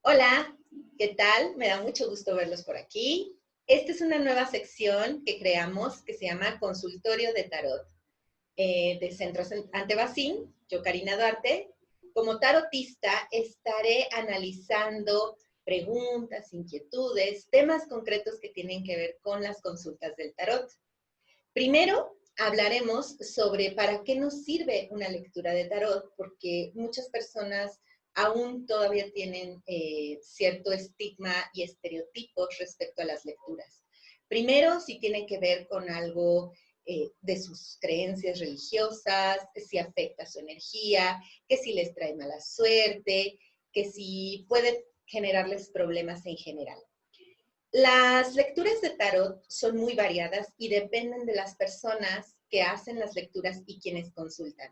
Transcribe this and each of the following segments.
Hola, ¿qué tal? Me da mucho gusto verlos por aquí. Esta es una nueva sección que creamos que se llama Consultorio de Tarot de Centros Antebacín. Yo, Karina Duarte, como tarotista, estaré analizando preguntas, inquietudes, temas concretos que tienen que ver con las consultas del tarot. Primero, hablaremos sobre para qué nos sirve una lectura de tarot, porque muchas personas aún todavía tienen cierto estigma y estereotipos respecto a las lecturas. Primero, si tiene que ver con algo de sus creencias religiosas, si afecta su energía, que si les trae mala suerte, que si puede generarles problemas en general. Las lecturas de tarot son muy variadas y dependen de las personas que hacen las lecturas y quienes consultan.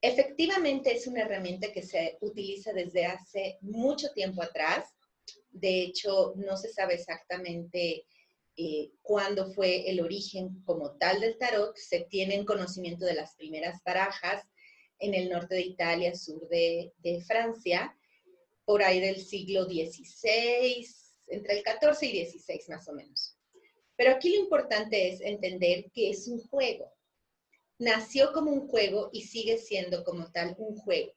Efectivamente, es una herramienta que se utiliza desde hace mucho tiempo atrás. De hecho, no se sabe exactamente cuándo fue el origen como tal del tarot. Se tiene conocimiento de las primeras barajas en el norte de Italia, sur de Francia, por ahí del siglo XVI, entre el XIV y XVI más o menos. Pero aquí lo importante es entender que es un juego. Nació como un juego y sigue siendo como tal un juego.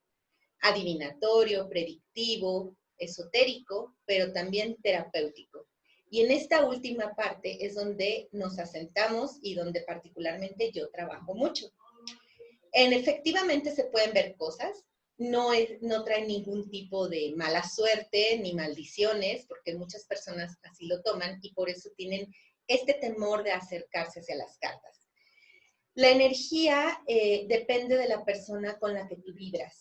Adivinatorio, predictivo, esotérico, pero también terapéutico. Y en esta última parte es donde nos asentamos y donde particularmente yo trabajo mucho. Efectivamente se pueden ver cosas, no trae ningún tipo de mala suerte ni maldiciones, porque muchas personas así lo toman y por eso tienen este temor de acercarse hacia las cartas. La energía depende de la persona con la que tú vibras.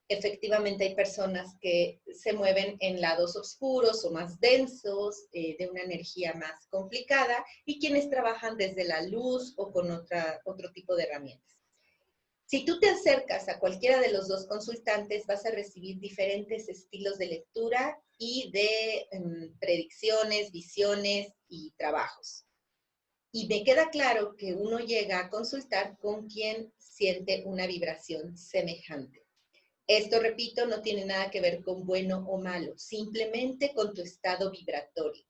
Efectivamente hay personas que se mueven en lados oscuros o más densos, de una energía más complicada, y quienes trabajan desde la luz o con otro tipo de herramientas. Si tú te acercas a cualquiera de los dos consultantes, vas a recibir diferentes estilos de lectura y de predicciones, visiones y trabajos. Y me queda claro que uno llega a consultar con quien siente una vibración semejante. Esto, repito, no tiene nada que ver con bueno o malo, simplemente con tu estado vibratorio.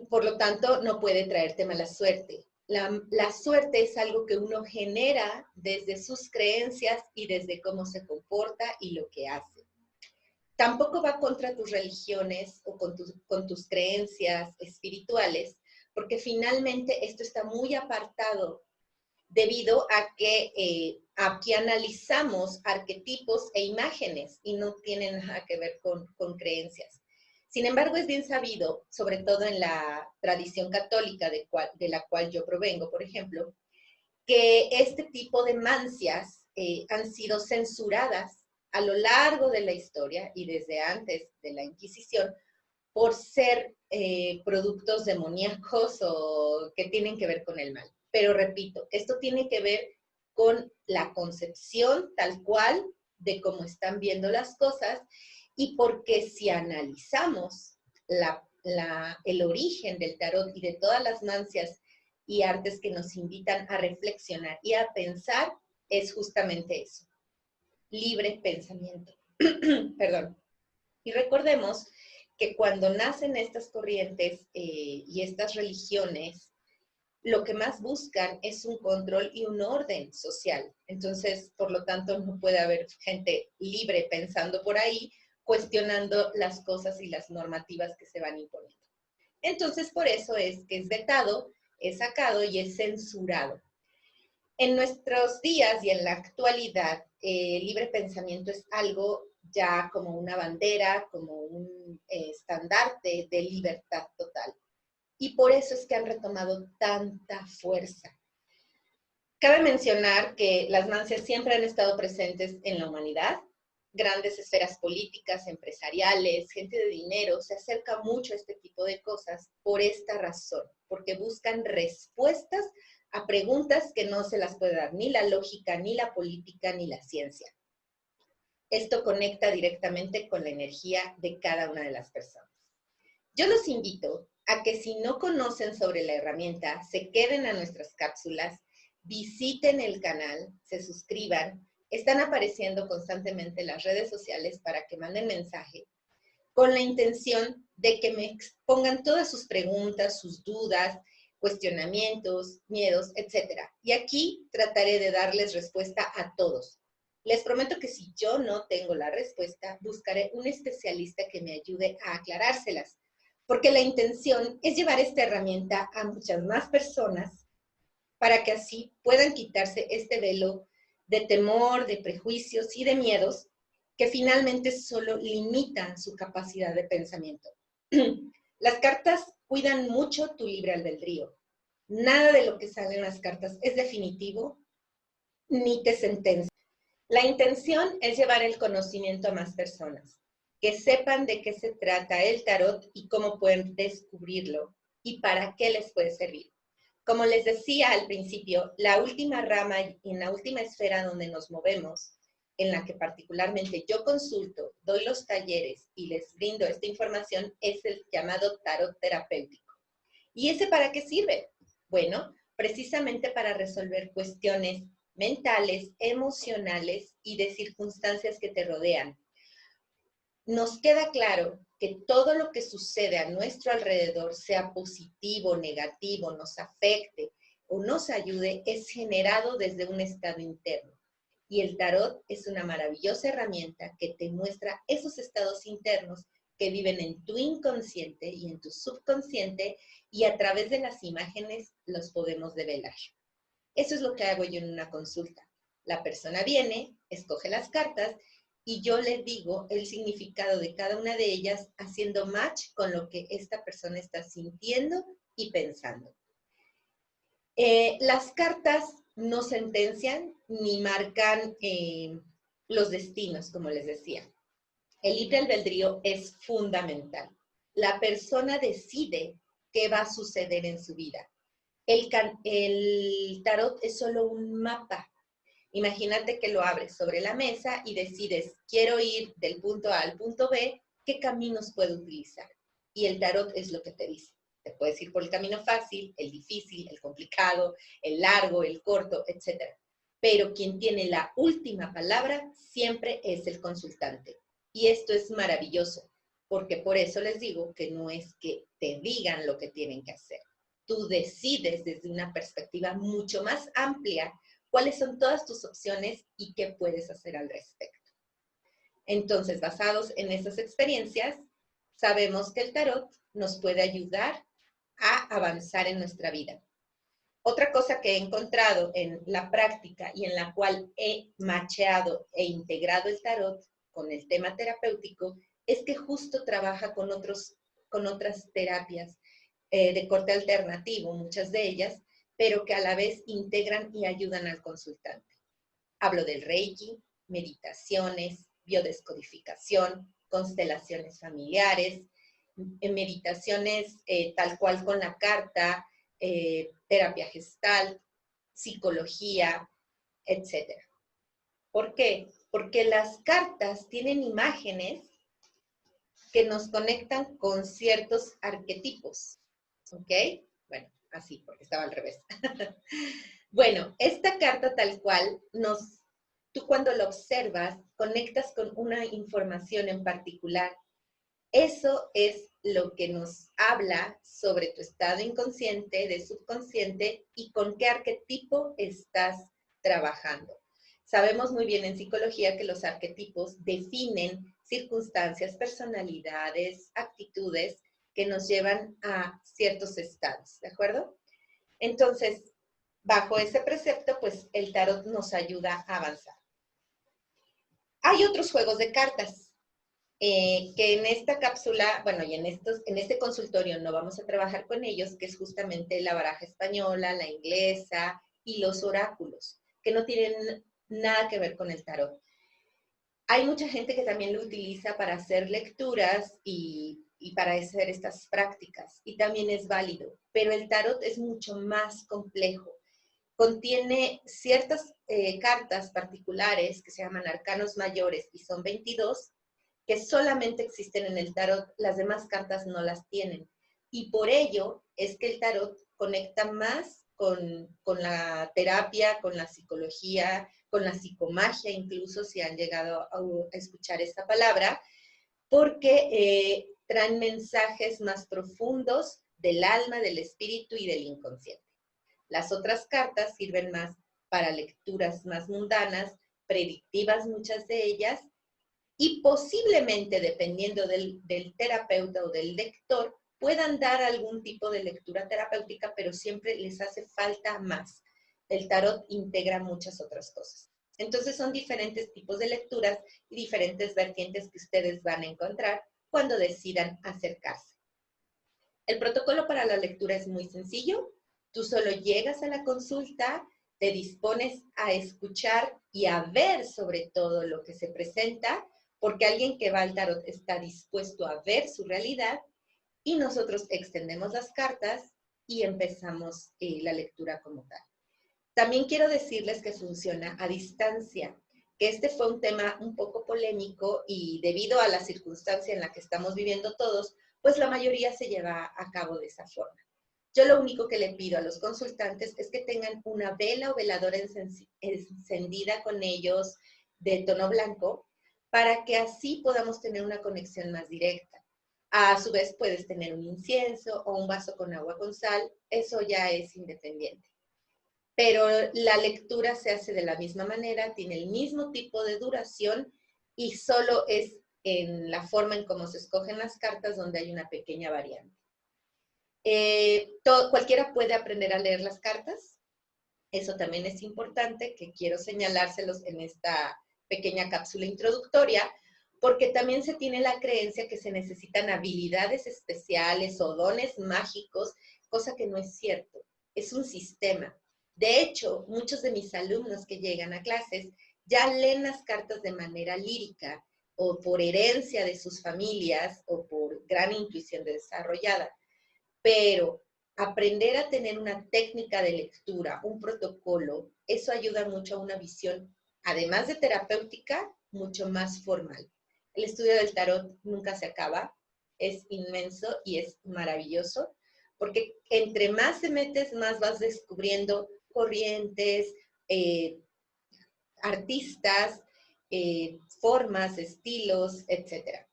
Por lo tanto, no puede traerte mala suerte. La suerte es algo que uno genera desde sus creencias y desde cómo se comporta y lo que hace. Tampoco va contra tus religiones o con tus creencias espirituales, porque finalmente esto está muy apartado debido a que aquí analizamos arquetipos e imágenes y no tienen nada que ver con creencias. Sin embargo, es bien sabido, sobre todo en la tradición católica de la cual yo provengo, por ejemplo, que este tipo de mancias han sido censuradas a lo largo de la historia y desde antes de la Inquisición por ser productos demoníacos o que tienen que ver con el mal. Pero repito, esto tiene que ver con la concepción tal cual de cómo están viendo las cosas, y porque si analizamos el origen del tarot y de todas las mancias y artes que nos invitan a reflexionar y a pensar, es justamente eso, libre pensamiento. Perdón. Y recordemos que cuando nacen estas corrientes y estas religiones, lo que más buscan es un control y un orden social. Entonces, por lo tanto, no puede haber gente libre pensando por ahí, cuestionando las cosas y las normativas que se van imponiendo. Entonces, por eso es que es vetado, es sacado y es censurado. En nuestros días y en la actualidad, libre pensamiento es algo ya como una bandera, como un estandarte de libertad total. Y por eso es que han retomado tanta fuerza. Cabe mencionar que las mancias siempre han estado presentes en la humanidad. Grandes esferas políticas, empresariales, gente de dinero, se acerca mucho a este tipo de cosas por esta razón, porque buscan respuestas a preguntas que no se las puede dar ni la lógica, ni la política, ni la ciencia. Esto conecta directamente con la energía de cada una de las personas. Yo los invito a que si no conocen sobre la herramienta, se queden a nuestras cápsulas, visiten el canal, se suscriban, están apareciendo constantemente en las redes sociales para que manden mensaje con la intención de que me expongan todas sus preguntas, sus dudas, cuestionamientos, miedos, etc. Y aquí trataré de darles respuesta a todos. Les prometo que si yo no tengo la respuesta, buscaré un especialista que me ayude a aclarárselas, porque la intención es llevar esta herramienta a muchas más personas para que así puedan quitarse este velo de temor, de prejuicios y de miedos que finalmente solo limitan su capacidad de pensamiento. Las cartas cuidan mucho tu libre albedrío. Nada de lo que sale en las cartas es definitivo ni te sentencia. La intención es llevar el conocimiento a más personas, que sepan de qué se trata el tarot y cómo pueden descubrirlo y para qué les puede servir. Como les decía al principio, la última rama y en la última esfera donde nos movemos, en la que particularmente yo consulto, doy los talleres y les brindo esta información, es el llamado tarot terapéutico. ¿Y ese para qué sirve? Bueno, precisamente para resolver cuestiones mentales, emocionales y de circunstancias que te rodean. Nos queda claro que todo lo que sucede a nuestro alrededor, sea positivo, negativo, nos afecte o nos ayude, es generado desde un estado interno. Y el tarot es una maravillosa herramienta que te muestra esos estados internos que viven en tu inconsciente y en tu subconsciente, y a través de las imágenes los podemos develar. Eso es lo que hago yo en una consulta. La persona viene, escoge las cartas y yo le digo el significado de cada una de ellas haciendo match con lo que esta persona está sintiendo y pensando. Las cartas no sentencian ni marcan los destinos, como les decía. El libre albedrío es fundamental. La persona decide qué va a suceder en su vida. El tarot es solo un mapa. Imagínate que lo abres sobre la mesa y decides, quiero ir del punto A al punto B, ¿qué caminos puedo utilizar? Y el tarot es lo que te dice. Te puedes ir por el camino fácil, el difícil, el complicado, el largo, el corto, etc. Pero quien tiene la última palabra siempre es el consultante. Y esto es maravilloso, porque por eso les digo que no es que te digan lo que tienen que hacer. Tú decides desde una perspectiva mucho más amplia cuáles son todas tus opciones y qué puedes hacer al respecto. Entonces, basados en estas experiencias, sabemos que el tarot nos puede ayudar a avanzar en nuestra vida. Otra cosa que he encontrado en la práctica y en la cual he macheado e integrado el tarot con el tema terapéutico es que justo trabaja con otras terapias de corte alternativo, muchas de ellas, pero que a la vez integran y ayudan al consultante. Hablo del Reiki, meditaciones, biodescodificación, constelaciones familiares, meditaciones tal cual con la carta, terapia gestal, psicología, etc. ¿Por qué? Porque las cartas tienen imágenes que nos conectan con ciertos arquetipos, ¿ok? Bueno, así, porque estaba al revés. Bueno, esta carta tal cual, tú cuando la observas, conectas con una información en particular. Eso es lo que nos habla sobre tu estado inconsciente, de subconsciente, y con qué arquetipo estás trabajando. Sabemos muy bien en psicología que los arquetipos definen circunstancias, personalidades, actitudes que nos llevan a ciertos estados, ¿de acuerdo? Entonces, bajo ese precepto, pues el tarot nos ayuda a avanzar. Hay otros juegos de cartas que en esta cápsula, bueno, y en este consultorio no vamos a trabajar con ellos, que es justamente la baraja española, la inglesa y los oráculos, que no tienen nada que ver con el tarot. Hay mucha gente que también lo utiliza para hacer lecturas y para hacer estas prácticas, y también es válido, pero el tarot es mucho más complejo. Contiene ciertas cartas particulares que se llaman arcanos mayores y son 22, que solamente existen en el tarot, las demás cartas no las tienen. Y por ello es que el tarot conecta más con la terapia, con la psicología, con la psicomagia, incluso si han llegado a escuchar esta palabra, porque traen mensajes más profundos del alma, del espíritu y del inconsciente. Las otras cartas sirven más para lecturas más mundanas, predictivas muchas de ellas, y posiblemente, dependiendo del terapeuta o del lector, puedan dar algún tipo de lectura terapéutica, pero siempre les hace falta más. El tarot integra muchas otras cosas. Entonces son diferentes tipos de lecturas y diferentes vertientes que ustedes van a encontrar cuando decidan acercarse. El protocolo para la lectura es muy sencillo. Tú solo llegas a la consulta, te dispones a escuchar y a ver sobre todo lo que se presenta, porque alguien que va al tarot está dispuesto a ver su realidad, y nosotros extendemos las cartas y empezamos la lectura como tal. También quiero decirles que funciona a distancia, que este fue un tema un poco polémico y debido a la circunstancia en la que estamos viviendo todos, pues la mayoría se lleva a cabo de esa forma. Yo lo único que le pido a los consultantes es que tengan una vela o veladora encendida con ellos de tono blanco, para que así podamos tener una conexión más directa. A su vez puedes tener un incienso o un vaso con agua con sal, eso ya es independiente. Pero la lectura se hace de la misma manera, tiene el mismo tipo de duración y solo es en la forma en cómo se escogen las cartas donde hay una pequeña variante. Cualquiera puede aprender a leer las cartas, eso también es importante, que quiero señalárselos en esta pequeña cápsula introductoria, porque también se tiene la creencia que se necesitan habilidades especiales o dones mágicos, cosa que no es cierto, es un sistema. De hecho, muchos de mis alumnos que llegan a clases ya leen las cartas de manera lírica, o por herencia de sus familias, o por gran intuición desarrollada. Pero aprender a tener una técnica de lectura, un protocolo, eso ayuda mucho a una visión, además de terapéutica, mucho más formal. El estudio del tarot nunca se acaba, es inmenso y es maravilloso, porque entre más te metes, más vas descubriendo corrientes, artistas, formas, estilos, etc.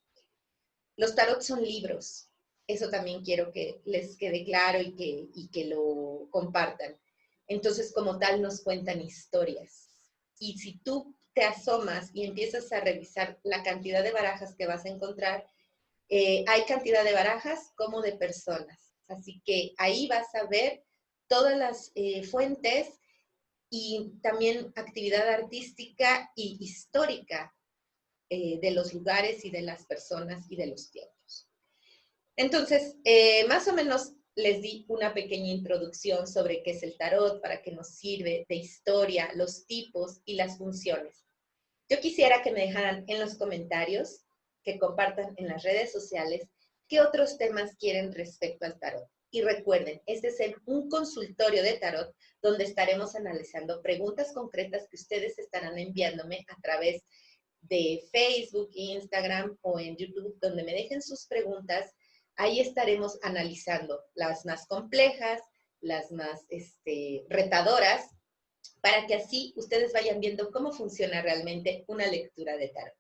Los tarot son libros, eso también quiero que les quede claro y que lo compartan. Entonces, como tal, nos cuentan historias. Y si tú te asomas y empiezas a revisar la cantidad de barajas que vas a encontrar, hay cantidad de barajas como de personas. Así que ahí vas a ver todas las fuentes y también actividad artística y histórica de los lugares y de las personas y de los tiempos. Entonces, más o menos les di una pequeña introducción sobre qué es el tarot, para qué nos sirve, de historia, los tipos y las funciones. Yo quisiera que me dejaran en los comentarios, que compartan en las redes sociales, qué otros temas quieren respecto al tarot. Y recuerden, este es un consultorio de tarot donde estaremos analizando preguntas concretas que ustedes estarán enviándome a través de Facebook, Instagram o en YouTube, donde me dejen sus preguntas. Ahí estaremos analizando las más complejas, las más retadoras, para que así ustedes vayan viendo cómo funciona realmente una lectura de tarot.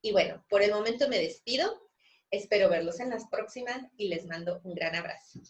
Y bueno, por el momento me despido. Espero verlos en las próximas y les mando un gran abrazo.